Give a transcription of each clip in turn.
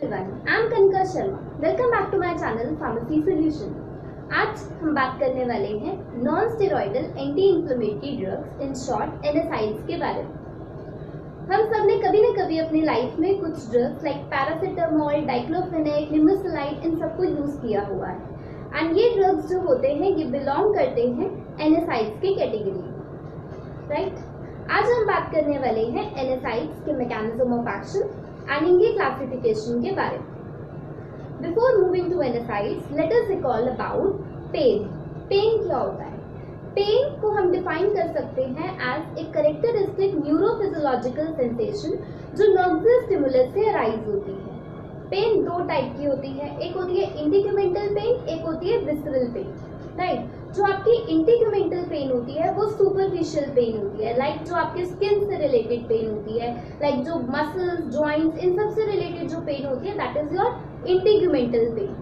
everyone, I'm Kanika Sharma. Welcome back to my channel Pharmacy Solution. आज हम बात करने वाले हैं non steroidal anti inflammatory drugs in short NSAIDs के बारे में। हम सब ने कभी न कभी अपनी लाइफ में कुछ drugs like paracetamol, diclofenac, nimesulide इन सबको यूज किया हुआ है एंड ये ड्रग्स जो होते हैं ये बिलोंग करते हैं NSAIDs की कैटेगरी, राइट। आज हम बात करने वाले हैं NSAIDs के मैकेनिज्म ऑफ एक्शन एंड इनके क्लासिफिकेशन के बारे में। Before moving to NSAIDs, let us recall about pain. Pain क्या होता है? पेन को हम डिफाइन कर सकते हैं as a characteristic neurophysiological sensation जो नर्वस स्टिमुलस से अराइज होती है। पेन दो टाइप की होती है, एक होती है इंटीग्यूमेंटल पेन, एक होती है विसरल पेन, राइट। जो आपकी इंटीग्यूमेंटल पेन होती है वो सुपरफिशियल पेन होती है, लाइक जो आपके स्किन से रिलेटेड पेन होती है, लाइक जो मसल्स, जॉइंट्स, इन सब से रिलेटेड जो पेन होती है that is your integumental pain.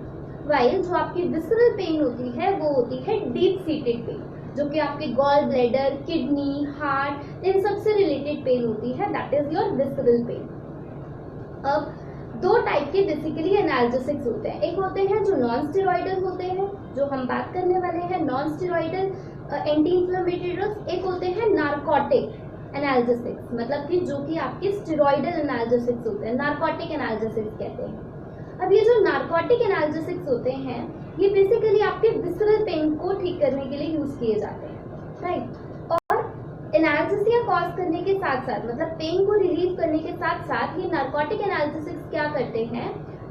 While जो आपकी विसरल पेन होती है वो होती है डीप सीटेड पेन, जो कि आपके गॉल ब्लैडर, किडनी, हार्ट, इन सब से रिलेटेड पेन होती है, that is your visceral pain. अब दो टाइप के बेसिकली एनाल्जेसिक्स होते हैं, एक होते हैं जो नॉन स्टेरॉइडल होते हैं, जो हम बात करने वाले हैं non steroidal anti inflammatory drugs, एक होते हैं नार्कोटिक एनाल्जेसिक्स, मतलब कि जो कि आपके स्टेरॉइडल एनाल्जेसिक्स होते हैं, नार्कोटिक एनाल्जेसिक्स कहते हैं। अब ये जो नार्कोटिक एनाल्जेसिक्स होते हैं ये बेसिकली आपके विसरल पेन को ठीक करने के लिए यूज किए जाते हैं, राइट। एनाल्जेसिया कॉज करने के साथ साथ, मतलब पेन को रिलीव करने के साथ साथ, ये नार्कोटिक एनाल्जेसिक्स क्या करते हैं,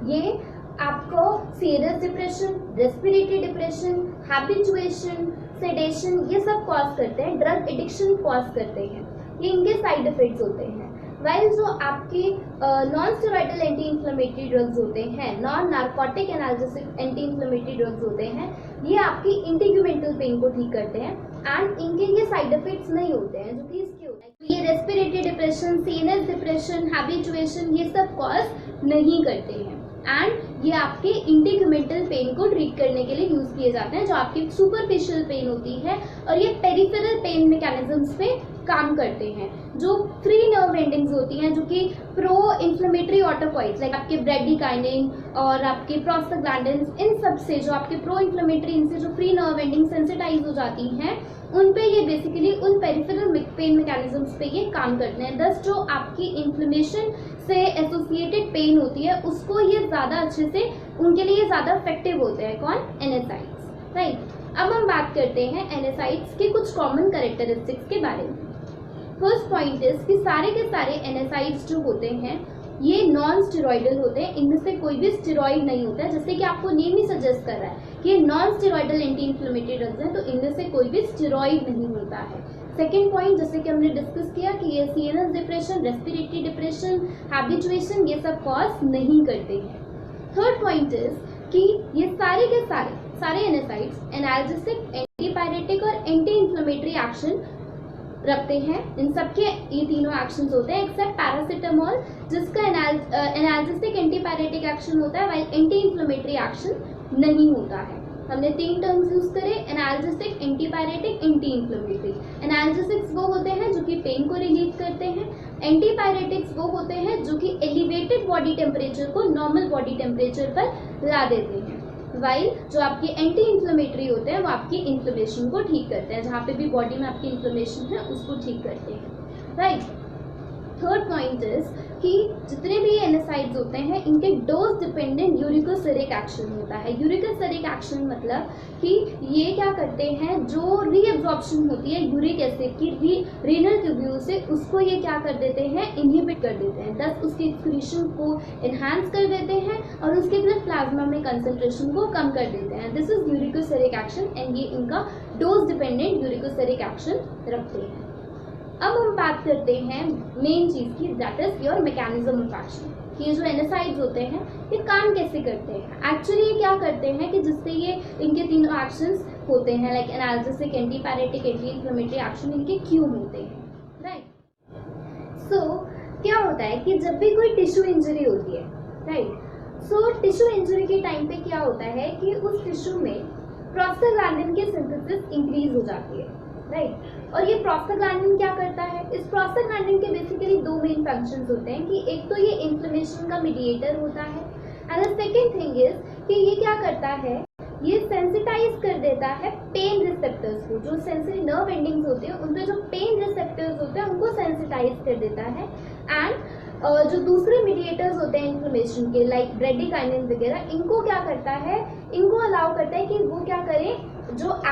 ये आपको serious depression, respiratory depression, habituation, sedation, ये सब कॉज करते हैं, ड्रग एडिक्शन कॉज करते हैं, ये इनके साइड इफेक्ट्स होते हैं। वाइल जो आपके non steroidal anti inflammatory drugs होते हैं, non narcotic analgesic anti inflammatory drugs होते हैं, ये आपकी इंटीग्यूमेंटल पेन को ठीक करते हैं एंड इनके ये साइड इफेक्ट्स नहीं होते हैं जो कि इसके होते हैं। ये respiratory depression, CNS depression, habituation, ये सब कॉज नहीं करते हैं एंड ये आपके इंटीग्यूमेंटल पेन को ट्रीट करने के लिए यूज किए जाते हैं, जो आपकी सुपरफिशियल पेन होती है, और ये पेरिफेरल पेन मैकेनिज्म्स पे काम करते हैं। जो फ्री नर्व एंडिंग्स होती हैं, जो कि प्रो इन्फ्लेमेटरी ऑटोकॉइड्स लाइक आपके ब्रेडिकाइनिन और आपके प्रोस्टाग्लैंडिन्स, इन सब से जो आपके प्रो इन्फ्लेमेटरी, इनसे जो फ्री नर्व एंडिंग सेंसिटाइज हो जाती हैं, उन पे ये बेसिकली उन पेरिफेरल पेन मैकेनिज्म्स पे ये काम करते हैं। दस जो आपकी इन्फ्लेमेशन से एसोसिएटेड पेन होती है उसको ये ज्यादा अच्छे से, उनके लिए ज्यादा इफेक्टिव होते हैं। कौन? NSAIDs, right. अब हम बात करते हैं NSAIDs के कुछ कॉमन कैरेक्टरिस्टिक्स के बारे में। फर्स्ट पॉइंट इज कि सारे के सारे NSAIDs जो होते हैं ये नॉन स्टेरॉइडल होते हैं, इनमें से कोई भी स्टेरॉइड नहीं होता है, जैसे कि आपको नेम ही सजेस्ट कर रहा है कि ये non steroidal anti inflammatory drugs हैं, तो इनमें से कोई भी स्टेरॉइड नहीं होता है। सेकेंड पॉइंट, जैसे कि हमने डिस्कस किया कि ये CNS depression, respiratory depression, habituation, ये सब कॉज नहीं करते हैं। थर्ड पॉइंट इज कि ये सारे के सारे NSAIDs एनाल्जेसिक, एंटीपायरेटिक और एंटी इंफ्लेमेटरी एक्शन रखते हैं। इन सबके ये तीनों एक्शंस होते हैं एक्सेप्ट पैरासीटामोल, जिसका एनाल्जेसिक, एंटीपायरेटिक एक्शन होता है वाइल एंटी इंफ्लेमेटरी एक्शन नहीं होता है। हमने तीन टर्म्स यूज करे, analgesic, antipyretic, anti inflammatory. Analgesics वो होते हैं जो कि पेन को रिलीव करते हैं, एंटीपायरेटिक्स वो होते हैं जो कि एलिवेटेड बॉडी टेम्परेचर को नॉर्मल बॉडी टेम्परेचर पर ला देते हैं, वाइल जो आपके एंटी इंफ्लेमेटरी होते हैं वो आपकी इन्फ्लेमेशन को ठीक करते हैं, जहाँ पे भी बॉडी में आपकी इन्फ्लेमेशन है उसको ठीक करते हैं, राइट। थर्ड पॉइंट इज कि जितने भी NSAIDs होते हैं इनके डोज डिपेंडेंट यूरिकोसेरिक एक्शन होता है। यूरिकोसेरिक एक्शन मतलब कि ये क्या करते हैं, जो रीअब्जॉर्प्शन होती है यूरिक एसिड की रीनल ट्यूब्यूल से, उसको ये क्या कर देते हैं, इनहिबिट कर देते हैं, दस उसकी एक्सक्रीशन को एनहांस कर देते हैं और उसके ब्लड प्लाज्मा में कंसंट्रेशन को कम कर देते हैं। दिस इज यूरिकोसेरिक एक्शन एंड ये इनका डोज डिपेंडेंट यूरिकोसेरिक एक्शन रखते हैं। अब हम बात करते हैं मेन चीज की, that is your mechanism of action, कि ये जो NSAIDs होते हैं ये काम कैसे करते हैं। एक्चुअली ये क्या करते हैं कि जिससे ये इनके तीनों एक्शंस होते हैं like analgesic, antipyretic, anti inflammatory action, इनके क्यों होते हैं, राइट। सो क्या होता है कि जब भी कोई टिश्यू इंजरी होती है, राइट, सो टिश्यू इंजरी के टाइम पे क्या होता है कि उस टिश्यू में प्रोस्टाग्लैंडिन की सिंथेसिस इंक्रीज हो जाती है, राइट। और ये प्रोस्टाग्लैंडिन क्या करता है, इस प्रोस्टाग्लैंडिन के बेसिकली दो मेन फंक्शंस होते हैं कि एक तो ये इन्फ्लेमेशन का मीडिएटर होता है and the second thing is कि ये क्या करता है, ये सेंसिटाइज कर देता है पेन रिसेप्टर्स को, जो सेंसरी नर्व एंडिंग्स होते हैं उन पे जो पेन रिसेप्टर्स होते हैं उनको सेंसिटाइज कर देता है। एंड जो दूसरे मीडिएटर्स होते हैं इन्फ्लेमेशन के लाइक ब्रेडिकाइनिन वगैरह, इनको क्या करता है, इनको अलाउ करता है कि वो क्या करें, जो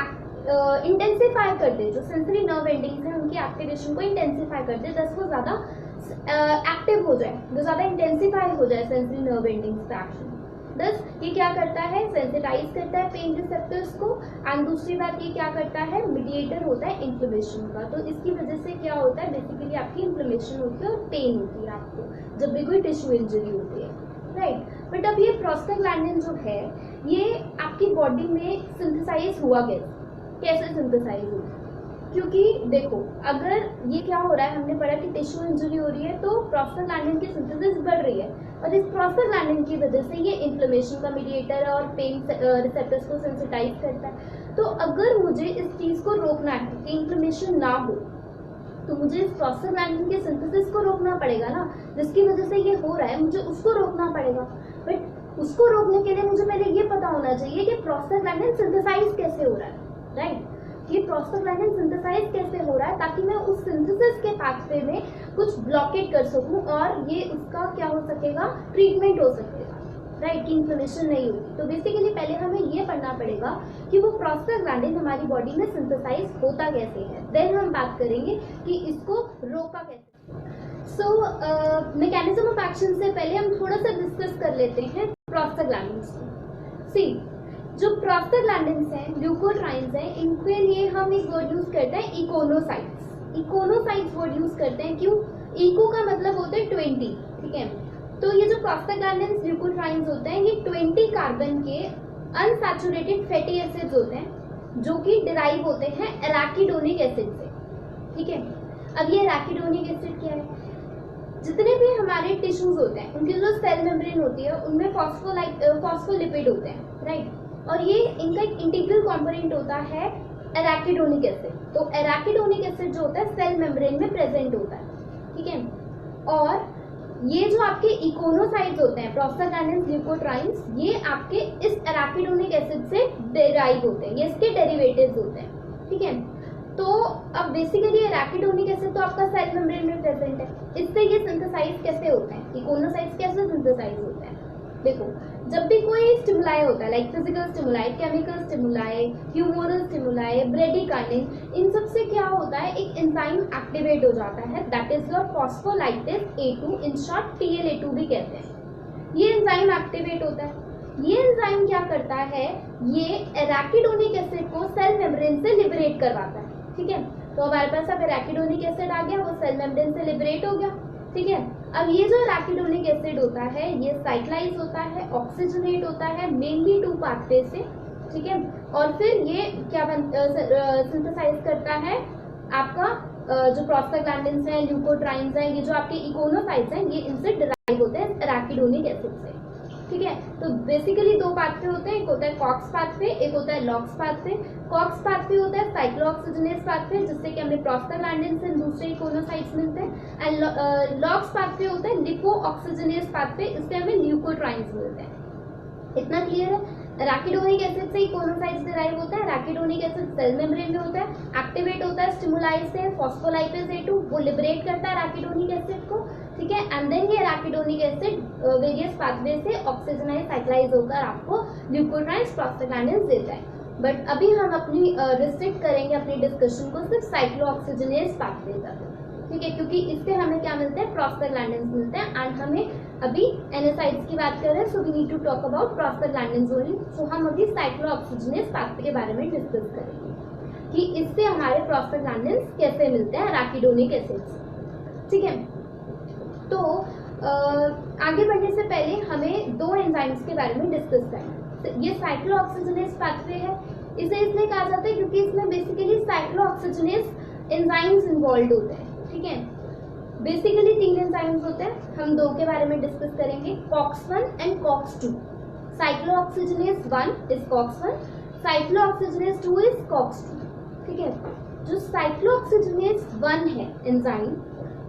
इंटेंसिफाई कर दे, जो सेंसरी नर्व एंडिंग्स हैं उनकी एक्टिवेशन को इंटेंसिफाई कर दे, दस वो ज़्यादा एक्टिव हो जाए, जो ज़्यादा इंटेंसिफाई हो जाए सेंसरी नर्व एंडिंग्स का एक्शन। दस ये क्या करता है, सेंसिटाइज करता है पेन रिसेप्टर्स को। एंड दूसरी बात ये क्या करता है, मीडिएटर होता है इन्फ्लेमेशन का, तो इसकी वजह से क्या होता है, बेसिकली आपकी इन्फ्लेमेशन होती है और पेन होती है आपको जब भी कोई टिश्यू इंजरी होती है, राइट। बट अब ये प्रोस्टाग्लैंडिन जो है ये आपकी बॉडी में सिंथेसाइज हुआ कैसे सिंथेसाइज हुआ, क्योंकि देखो अगर ये क्या हो रहा है, हमने पढ़ा कि टिश्यू इंजरी हो रही है तो प्रोस्टाग्लैंडिन की सिंथेसिस बढ़ रही है, और इस प्रोस्टाग्लैंडिन की वजह से ये इन्फ्लेमेशन का मीडिएटर है और पेन रिसेप्टर्स को सेंसिटाइज करता है। तो अगर मुझे इस चीज़ को रोकना है कि इन्फ्लेमेशन ना हो, तो मुझे इस प्रोस्टाग्लैंडिन के सिंथेसिस को रोकना पड़ेगा ना, जिसकी वजह से ये हो रहा है, मुझे उसको रोकना पड़ेगा। बट उसको रोकने के लिए मुझे पहले ये पता होना चाहिए कि प्रोस्टाग्लैंडिन सिंथेसाइज कैसे हो रहा है, राइट। ये प्रोस्टाग्लैंडिन सिंथेसाइज कैसे हो रहा है, ताकि मैं उस सिंथेसिस के पाथवे में कुछ ब्लॉकेट कर सकूं और ये उसका क्या हो सकेगा, ट्रीटमेंट हो सकेगा, राइट, कि इन्फ्लेमेशन नहीं होगी। तो बेसिकली पहले हमें ये पढ़ना पड़ेगा कि वो प्रोस्टाग्लैंडिन हमारी बॉडी में सिंथेसाइज होता कैसे है, देन हम बात करेंगे कि इसको रोका कैसे। सो मैकेनिज्म ऑफ एक्शन से पहले हम थोड़ा सा डिस्कस कर लेते हैं प्रोस्टाग्लैंडिन्स को। सी जो प्रोस्टाग्लैंडिन्स हैं, ल्यूकोट्राइन्स हैं, इनके लिए हम एक वर्ड यूज करते हैं इकोनोसाइट्स। इकोनोसाइट्स वर्ड यूज करते हैं, क्यों, इको का मतलब होता है 20, ठीक है। तो ये जो प्रोस्टाग्लैंडिन्स ल्यूकोट्राइन्स होते हैं ये 20 कार्बन के अनसैचुरेटेड फैटी एसिड्स होते हैं, जो कि डिराइव होते हैं एराकिडोनिक एसिड से, ठीक है। अब ये एराकिडोनिक एसिड क्या है, जितने भी हमारे टिश्यूज होते हैं उनकी जो सेल मेम्ब्रेन होती है उनमें फॉस्फोलिपिड होते हैं, राइट, और ये इनका एक इंटीग्रल कंपोनेंट होता है एराकिडोनिक एसिड। तो एराकिडोनिक एसिड जो होता है सेल मेम्ब्रेन में प्रेजेंट होता है, ठीक है। और ये जो आपके इकोनोसाइट्स होते हैं प्रोस्टाग्लैंडिन्स ल्यूकोट्राइन्स, ये आपके इस एराकिडोनिक एसिड से डेराइव होते हैं, ये इसके डेरिवेटिव्स होते हैं, ठीक है। तो अब बेसिकली एराकिडोनिक एसिड तो आपका सेल मेम्ब्रेन में प्रेजेंट है, इससे ये सिंथेसाइज कैसे होते हैं, इकोनोसाइट्स कैसे सिंथेसाइज होते हैं। देखो जब भी कोई स्टिमुलाई होता है like physical stimuli, chemical stimuli, humoral stimuli, bradykinin, इन सब से क्या होता है, एक एंजाइम एक्टिवेट हो जाता है, that is your phospholipase A2, in short TLA2 भी कहते हैं। ये एंजाइम एक्टिवेट होता है, ये एंजाइम क्या करता है, ये एराकिडोनिक एसिड को सेल मेम्ब्रेन से लिबरेट करवाता है, ठीक है। तो हमारे पास अब एराकिडोनिक एसिड आ गया, वो सेल मेम्ब्रेन से लिबरेट हो गया, ठीक है। अब ये जो एराकिडोनिक एसिड होता है ये साइक्लाइज होता है, ऑक्सीजनेट होता है मेनली 2 पाथवे से, ठीक है। और फिर ये क्या सिंथेसाइज करता है आपका जो प्रोस्टाग्लैंडिन्स हैं, ल्यूकोट्राइन्स हैं, ये जो आपके इकोनोसाइट्स हैं, ये इनसे डिराइव होते हैं एराकिडोनिक एसिड से, ठीक है। तो बेसिकली 2 पाथवे होते हैं, एक होता है कॉक्स पाथवे, एक होता है लॉक्स पाथवे। कॉक्स पाथवे होता है साइक्लोऑक्सीजनेस पाथवे, जिससे कि हमें प्रोस्टाग्लैंडिन्स एंड दूसरे इकोनोसाइट्स मिलते हैं। एंड लॉक्स पाथवे होता है लिपोऑक्सीजनेस पाथवे, इससे हमें ल्यूकोट्राइन्स मिलते हैं। इतना क्लियर है। एराकिडोनिक एसिड से इकोनोसाइट्स डिराइव होता है, एराकिडोनिक एसिड सेल मेम्ब्रेन में होता है, एक्टिवेट होता है स्टिमुलाई से, फॉस्फोलाइपेज A2 वो लिबरेट करता है एराकिडोनिक एसिड को, ठीक है। एंड देन ये एराकिडोनिक एसिड वेरियस पाथवे से ऑक्सीजनाइज साइक्लाइज होकर आपको ल्यूकोट्राइन्स प्रोस्टाग्लैंडिन्स देता है। बट अभी हम अपनी रिस्ट्रिक्ट करेंगे अपनी डिस्कशन को सिर्फ साइक्लोऑक्सीजनेस पाथवे तक, ठीक है, क्योंकि इससे हमें क्या मिलते हैं, प्रोस्टाग्लैंडिन्स मिलते हैं। एंड हमें अभी एनएसाइड्स की बात कर रहे हैं, so we need to talk about prostaglandins only. So हम अभी साइक्लोऑक्सीजनेस पाथवे के बारे में डिस्कस करेंगे कि इससे हमारे प्रोस्टाग्लैंडिन्स कैसे मिलते हैं एराकिडोनिक एसिड से, ठीक है। तो आगे बढ़ने से पहले हमें 2 एंजाइम्स के बारे में डिस्कस करना है। ये साइक्लोऑक्सीजनेस पाथवे है, इसे इसलिए कहा जाता है क्योंकि इसमें बेसिकली साइक्लोऑक्सीजनेस एंजाइम्स इन्वॉल्व होते हैं, ठीक है। बेसिकली 3 एंजाइम्स होते हैं, हम 2 के बारे में डिस्कस करेंगे, COX1 and COX2। Cyclooxygenase 1 is COX1, cyclooxygenase 2 is COX2, ठीक है। जो साइक्लोऑक्सीजनेस 1 है एंजाइम,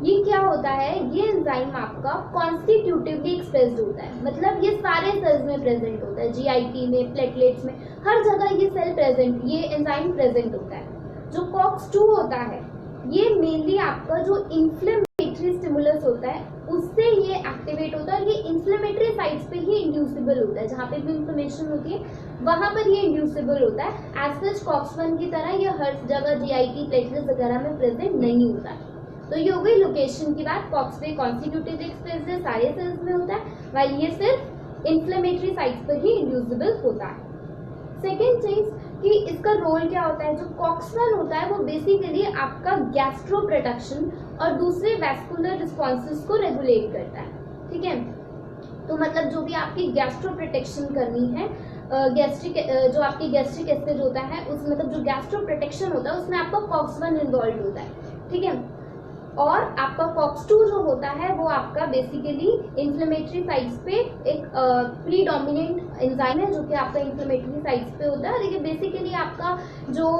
ये क्या होता है, ये एंजाइम आपका कॉन्स्टिट्यूटिवली एक्सप्रेस्ड होता है, मतलब ये सारे सेल्स में प्रेजेंट होता है, जीआईटी में, प्लेटलेट्स में, हर जगह ये सेल प्रेजेंट, ये एंजाइम प्रेजेंट होता है। जो कॉक्स-2 होता है ये मेनली आपका जो इन्फ्लेमेटरी स्टिमुलस होता है उससे ये एक्टिवेट होता है, और ये इन्फ्लेमेटरी साइट्स पे ही इंड्यूसिबल होता है, जहाँ पे भी इन्फ्लेमेशन होती है वहाँ पर ये इंड्यूसिबल होता है। एज सच कॉक्स-1 की तरह ये हर जगह जीआईटी, प्लेटलेट्स वगैरह में प्रेजेंट नहीं होता है। तो ये हो गई लोकेशन की बात। कॉक्स-2 कॉन्स्टिट्यूटिव एक्सप्रेस्ड है, सारे सेल्स में होता है, वाइल ये सिर्फ इन्फ्लेमेटरी साइट्स पर ही इंड्यूसिबल होता है। सेकेंड चीज कि इसका रोल क्या होता है, जो कॉक्स-1 होता है वो बेसिकली आपका गैस्ट्रो प्रोटेक्शन और दूसरे वैस्कुलर रिस्पॉन्सेस को रेगुलेट करता है, ठीक है। तो मतलब जो भी आपकी गैस्ट्रो प्रोटेक्शन करनी है, गैस्ट्रिक जो आपकी गैस्ट्रिक एसिड होता है उस मतलब जो गैस्ट्रो प्रोटेक्शन होता है उसमें आपका कॉक्स-1 इन्वॉल्व होता है, ठीक है। और आपका कॉक्स-2 जो होता है वो आपका बेसिकली इन्फ्लेमेटरी साइट्स पे एक प्रीडोमिनेंट एंजाइम है जो कि आपका इन्फ्लेमेटरी साइट्स पे होता है, और ये बेसिकली आपका जो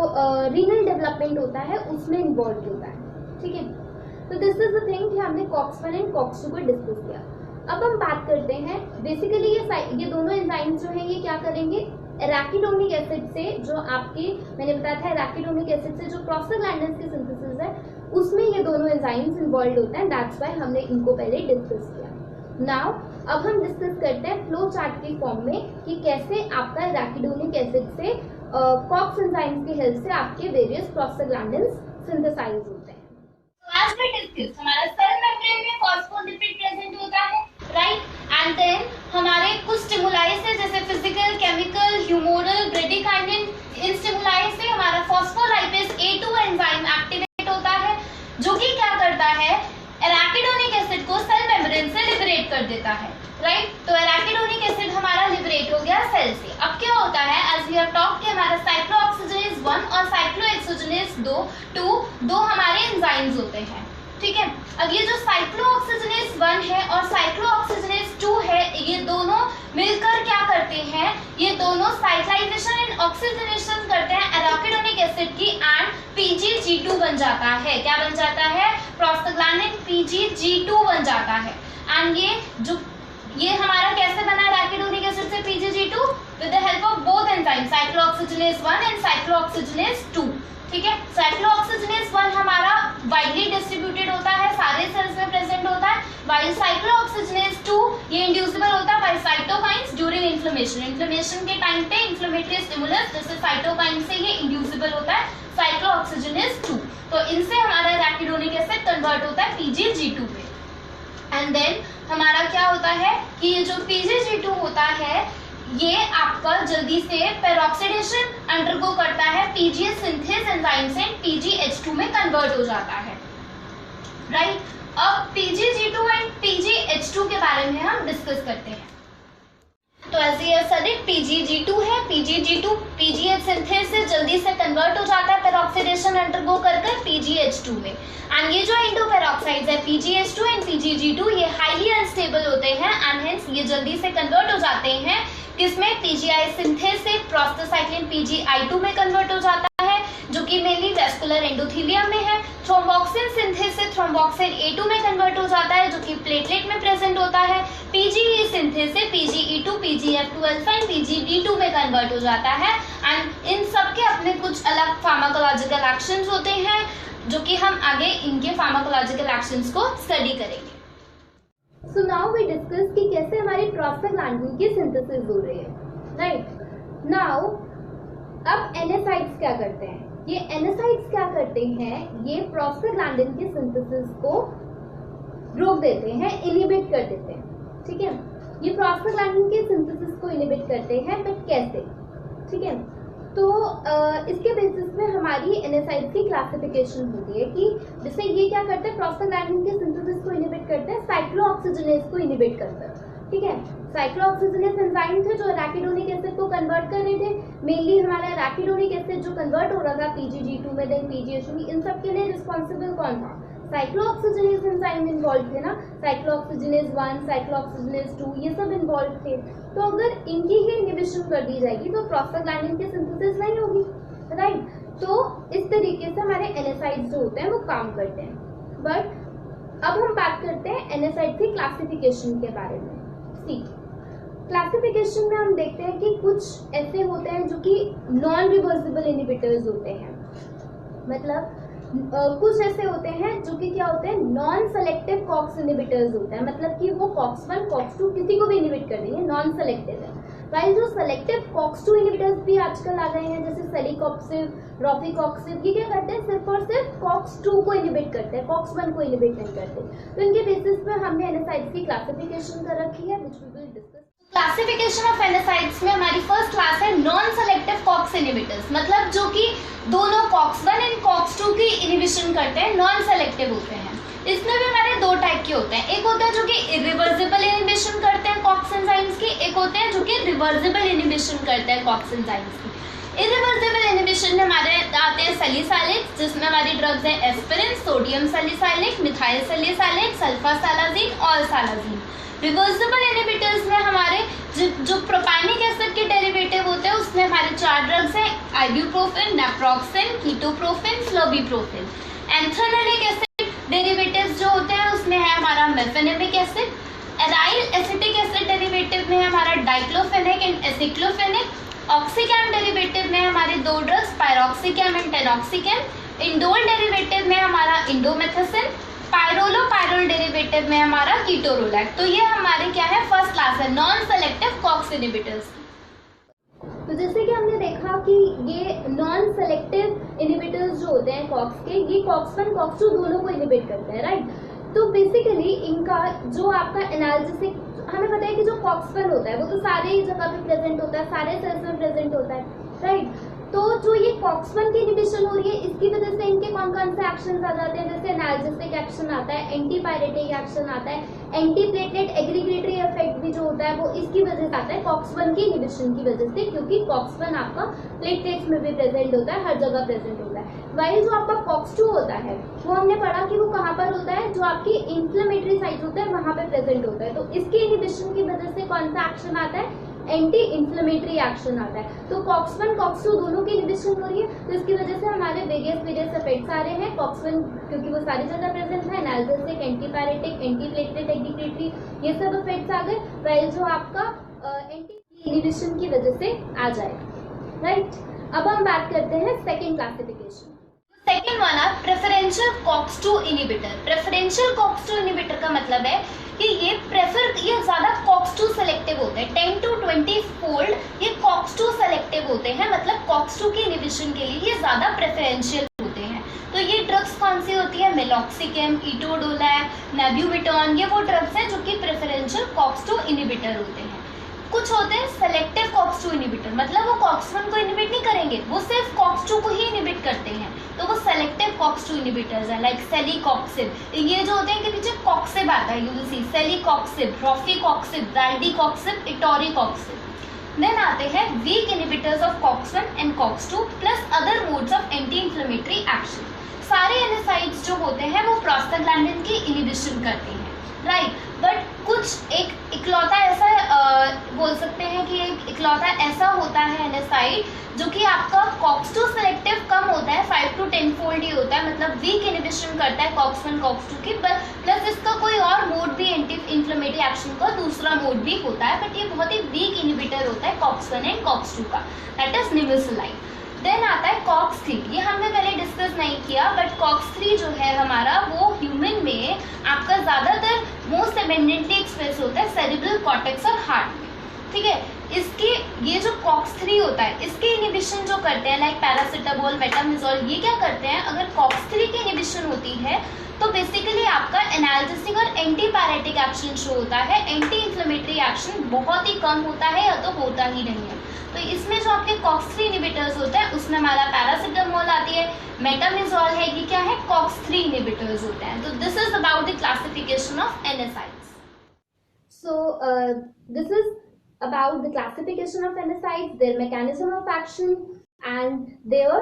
रीनल डेवलपमेंट होता है उसमें इन्वॉल्व होता है, ठीक है। तो दिस इज द थिंग कि हमने कॉक्स-1 एंड कॉक्स-2 को डिस्कस किया। अब हम बात करते हैं बेसिकली ये दोनों एंजाइम्स जो हैं ये क्या करेंगे, एराकिडोनिक एसिड से जो आपकी मैंने बताया था एराकिडोनिक एसिड से जो प्रोस्टाग्लैंडिन्स की सिंथेसिस है उसमें ये दोनों एंजाइम्स इन्वॉल्व होते हैं, दैट्स व्हाई हमने इनको पहले डिस्कस किया। नाउ अब हम डिस्कस करते हैं फ्लो चार्ट के फॉर्म में कि कैसे आपका एराकिडोनिक एसिड से कॉक्स एंजाइम्स की हेल्प से आपके वेरियस प्रोस्टाग्लैंडिन्स सिंथेसाइज होते हैं। आज we discuss हमारा सेल मेम्ब्रेन में फॉस्फोलिपिड प्रेजेंट होता है, राइट, एंड देन हमारे कुछ स्टिमुलाई से जैसे फिजिकल, केमिकल, ह्यूमोरल, ब्रेडिकाइनिन, इन स्टिमुलाई से हमारा फॉस्फोलाइपेज A2 एंजाइम एक्टिवेट होता है जो कि क्या करता है, एराकिडोनिक एसिड को सेल मेम्ब्रेन से लिबरेट कर देता है, राइट। तो एराकिडोनिक एसिड हमारा लिबरेट हो गया सेल से। अब क्या होता है, एज वी हैव टॉक्ड कि हमारा साइक्लोऑक्सीजनेज 1 और साइक्लोहेक्सोजेनेज 2 हमारे एंजाइम्स होते हैं, ठीक है। अब ये जो साइक्लोऑक्सीजनेज 1 है और साइक्लोऑक्सीजनेज 2 है, ये दोनों मिलकर क्या करते हैं, ये दोनों साइक्लाइजेशन एंड ऑक्सीजनेशन करते हैं एराकिडोनिक एसिड की, एंड PGG2 बन जाता है। क्या बन जाता है, प्रोस्टाग्लैंडिन PGG2 बन जाता है। एंड ये हमारा कैसे बना एराकिडोनिक एसिड से PGG2, with the help of both enzyme cyclooxygenase 1 and cyclooxygenase 2, ठीक है। साइक्लोऑक्सीजनेज 1 हमारा वाइडली डिस्ट्रीब्यूटेड होता है, सारे सेल्स में प्रेजेंट होता है, वाइल साइक्लोऑक्सीजनेज 2 ये इंड्यूसिबल होता है by cytokines during inflammation. Inflammation के टाइम पे इन्फ्लेमेटरी स्टिमुलस जैसे साइटोकाइन से ये इंड्यूसिबल होता है साइक्लोऑक्सीजनेज 2। तो इनसे हमारा एराकिडोनिक एसिड कन्वर्ट होता है PGG2 में। एंड देन हमारा क्या होता है कि ये जो PGG2 होता है ये आपका जल्दी से पेरोक्सिडेशन अंडरगो करता है PGS सिंथेस एंजाइम से PGH2 में कन्वर्ट हो जाता है, राइट। अब PGG2 एंड PGH2 के बारे में हम डिस्कस करते हैं। तो एज ये सदिक PGG2 है, PGG2 PGH सिंथेस से जल्दी से कन्वर्ट हो जाता है पेरोक्सिडेशन अंडरगो कर PGH2 में। एंड ये जो इंडो पेरोक्साइड्स है PGH2 एंड PGG2 ये हाईली अनस्टेबल होते हैं एंड हेंस ये जल्दी से कन्वर्ट हो जाते हैं किसमें, PGI सिंथेस से प्रोस्टासाइक्लिन PGI2 में कन्वर्ट हो जाता है जो कि मेनली वेस्कुलर एंडोथेलियम में है। थ्रोम्बोक्सिन सिंथेस से थ्रोम्बोक्सिन A2 में कन्वर्ट हो जाता है जो कि प्लेटलेट में प्रेजेंट होता है। PGE सिंथेस से PGE2, PGF2 alpha and PGD2 में कन्वर्ट हो जाता है। एंड इन सब के अपने कुछ अलग फार्माकोलॉजिकल एक्शंस होते हैं जो कि हम आगे इनके फार्माकोलॉजिकल एक्शंस को स्टडी करेंगे। सो नाउ वी डिस्कस कि कैसे हमारी प्रोस्टाग्लैंडिन की सिंथेसिस हो रही है, राइट। नाउ अब एनएसाइड्स क्या करते हैं, ये एनएसाइड्स क्या करते हैं, ये प्रोस्टाग्लैंडिन की सिंथेसिस को रोक देते हैं, इनिबिट कर देते हैं, ठीक है। ये प्रोस्टाग्लैंडिन की सिंथेसिस को इनिबिट करते हैं, बट कैसे, ठीक है। तो इसके बेसिस पे हमारी एनएसाइड्स की क्लासिफिकेशन होती है कि जैसे ये क्या करते हैं, प्रोस्टाग्लैंडिन के सिंथेसिस को इनिबिट करते हैं, साइक्लोऑक्सीजनेज को इनिबिट करते हैं, ठीक है। साइक्लोऑक्सीजनेज एंजाइम थे जो एराकिडोनिक एसिड को कन्वर्ट कर रहे थे, मेनली हमारा एराकिडोनिक एसिड जो कन्वर्ट हो रहा था PGG2 में देन PGH2 में, इन सब के लिए रिस्पॉन्सिबल कौन था, साइक्लोऑक्सीजनेज एंजाइम इन्वॉल्व थे ना, साइक्लोऑक्सीजनेज 1, साइक्लोऑक्सीजनेज 2 ये सब इन्वॉल्व थे। तो अगर इनकी ही इनहिबिशन कर दी जाएगी तो प्रोस्टाग्लैंडिन की सिंथेसिस नहीं होगी, राइट। तो इस तरीके से हमारे एनएसाइड्स जो होते हैं वो काम करते हैं। बट अब हम बात करते हैं NSAIDs की क्लासिफिकेशन के बारे में। सी क्लासिफिकेशन में हम देखते हैं कि कुछ ऐसे होते हैं जो कि नॉन रिवर्सिबल इनहिबिटर्स होते हैं, मतलब कुछ ऐसे होते हैं जो कि क्या होते हैं, नॉन सेलेक्टिव कॉक्स इनहिबिटर्स होते हैं, मतलब कि वो COX-1 COX-2 किसी को भी इनहिबिट कर देंगे, नॉन सेलेक्टिव है। वाइल जो सेलेक्टिव COX-2 इनहिबिटर्स भी आजकल आ गए हैं, जैसे सेलिकॉक्सिब, रोफिकॉक्सिब, ये क्या करते हैं, सिर्फ और सिर्फ COX-2 को इनहिबिट करते हैं, COX-1 को इनहिबिट नहीं करते। तो इनके बेसिस पर हमने NSAIDs की क्लासिफिकेशन कर रखी है, which we will discuss. Classification of NSAIDs में हमारी फर्स्ट क्लास है नॉन सेलेक्टिव कॉक्स इनहिबिटर्स, मतलब जो कि दोनों COX-1 एंड COX-2 की इनहिबिशन करते हैं, नॉन सेलेक्टिव होते हैं। इसमें भी हमारे दो टाइप के होते हैं, एक होता है जो कि इरिवर्सिबल इनहिबिशन करते हैं कॉक्स एंजाइम्स की, एक होते हैं जो कि रिवर्सिबल इनहिबिशन करते हैं कॉक्स एंजाइम्स की। इरिवर्सिबल इनहिबिशन में हमारे आते हैं सैलिसाइलिक, जिसमें हमारी ड्रग्स हैं aspirin, sodium salicylic, methyl salicylic, sulfasalazine और सालाजिन। रिवर्सिबल इनहिबिटर्स में हमारे जो प्रोपानिक एसिड के डेरिवेटिव होते हैं उसमें हमारे 4 ड्रग्स हैं, आइब्यूप्रोफेन, नेप्रोक्सेन, कीटोप्रोफेन, फ्लोबिप्रोफेन। एंथ्रानलिक एसिड डेरिवेटिव्स जो होते हैं उसमें है हमारा mefenamic acid. Aryl acetic acid derivative में हमारा डाइक्लोफेनेक एंड एसिक्लोफेनेक। ऑक्सीकैम डेरिवेटिव में हमारे 2 ड्रग्स, पायरोक्सिकैम एंड टेनॉक्सिकैम। इंडोल डेरिवेटिव में हमारा इंडोमेथासिन। पायरोलोपायरोल डेरिवेटिव में हमारा कीटोरोलैक। तो ये हमारे क्या है, फर्स्ट क्लास है नॉन सेलेक्टिव कॉक्स इनहिबिटर्स। तो जैसे कि हमने देखा कि ये नॉन सेलेक्टिव इनहिबिटर्स जो होते हैं कॉक्स के, ये COX-1 COX-2 दोनों को इनहिबिट करते हैं, राइट। तो बेसिकली इनका जो आपका एनालिसिस, हमें पता है कि जो COX-1 होता है वो तो सारे जगह पे प्रेजेंट होता है, सारे सेल्स में प्रेजेंट होता है, राइट। तो जो ये COX-1 की इनहिबिशन हो रही है, इसकी वजह से इनके कौन कौन से एक्शंस आ जाते हैं, जैसे एनाल्जेसिक एक्शन आता है, एंटीपायरेटिक एक्शन आता है, एंटी प्लेटलेट एग्रीगेटरी इफेक्ट भी जो होता है वो इसकी वजह से आता है, COX-1 की इनहिबिशन की वजह से, क्योंकि COX-1 आपका प्लेटलेट्स में भी प्रेजेंट होता है, हर जगह प्रेजेंट होता है। वाइल जो आपका COX-2 होता है वो हमने पढ़ा कि वो कहाँ पर होता है, जो आपकी इंफ्लेमेटरी साइट होता है वहां पे प्रेजेंट होता है। तो इसकी इनहिबिशन की वजह से कौन सा एक्शन आता है, एंटी इंफ्लेमेटरी एक्शन आता है। तो COX-1 COX-2 दोनों की इनहिबिशन हो रही है, तो इसकी वजह से हमारे वेरियस इफेक्ट्स आ रहे हैं। COX-1 क्योंकि वो सारी जगह प्रेजेंट है, एनाल्जेसिक, एंटीपायरेटिक, एंटी प्लेटलेट एग्रीगेटरी, ये सब इफेक्ट्स आ गए, वाइल जो आपका एंटी इनहिबिशन की वजह से आ जाएगा, राइट। अब हम बात करते हैं सेकेंड क्लासिफिकेशन। सेकेंड वाला preferential COX-2 inhibitor. Preferential COX-2 inhibitor का मतलब है कि ये ज्यादा COX-2 सेलेक्टिव होते हैं, 10 to 20 फोल्ड ये COX-2 सेलेक्टिव होते हैं, मतलब COX-2 की इनहिबिशन के लिए ये ज्यादा प्रेफरेंशियल होते हैं। तो ये ड्रग्स कौन सी होती है, मेलॉक्सिकैम, इटोडोलैक, नेब्यूबिटॉन, ये वो ड्रग्स हैं जो कि प्रेफरेंशियल COX-2 इनहिबिटर होते हैं। कुछ होते हैं सेलेक्टिव COX-2 इनहिबिटर, मतलब वो COX-1 को इनहिबिट नहीं करेंगे, वो सिर्फ COX-2 को ही इनहिबिट करते हैं, तो वो सेलेक्टिव COX-2 इनहिबिटर्स हैं, लाइक सेलिकॉक्सिब। ये जो होते हैं कि पीछे कॉक्सिब आता है, you will see celecoxib, rofecoxib, valdecoxib, etoricoxib. Then आते हैं weak inhibitors of COX-1 and COX-2 plus other modes of anti inflammatory action. सारे NSAIDs जो होते हैं वो प्रोस्टाग्लैंडिन की इनहिबिशन करते हैं, राइट। बट कुछ एक इकलौता ऐसा बोल सकते हैं कि एक इकलौता ऐसा होता है NSAID जो कि आपका COX-2 सेलेक्टिव कम होता है, 5 to 10 फोल्ड ही होता है, मतलब वीक इनहिबिशन करता है COX-1 COX-2 की, प्लस इसका कोई और मोड भी एंटी इंफ्लेमेटरी एक्शन का दूसरा मोड भी होता है, बट ये बहुत ही वीक इनहिबिटर होता है COX-1 एंड COX-2 का, दैट इज निमेसुलाइड। देन आता है COX-3, ये हमने पहले डिस्कस नहीं किया, बट COX-3 जो है हमारा वो ह्यूमन में आपका ज्यादातर मोस्ट एबेंडेंटली एक्सप्रेस होता है सेरिब्रल कॉर्टेक्स और हार्ट में, ठीक है। इसकी ये जो COX-3 होता है इसकी इनहिबिशन जो करते हैं लाइक पैरासिटामोल, मेटामिजोल, ये क्या करते हैं, अगर COX-3 की इनहिबिशन होती है तो बेसिकली आपका एनाल्जेसिक और एंटीपायरेटिक एक्शन शो होता है, एंटी इंफ्लेमेटरी एक्शन बहुत ही कम होता है या तो होता ही नहीं है। तो इसमें जो आपके COX-3 इनहिबिटर्स होते हैं उसमें हमारा पैरासिटामोल आती है, मेटामिजोल है, ये क्या है, COX-3 इनहिबिटर्स होते हैं। तो this is about the classification of NSAIDs। So this is about the classification of NSAIDs, their mechanism of action and their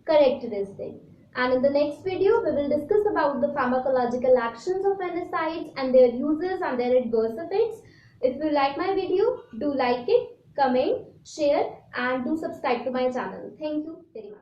characteristics. And in the next video we will discuss about the pharmacological actions of NSAIDs and their uses and their adverse effects. If you like my video, do like it, comment, share and do subscribe to my channel. Thank you very much.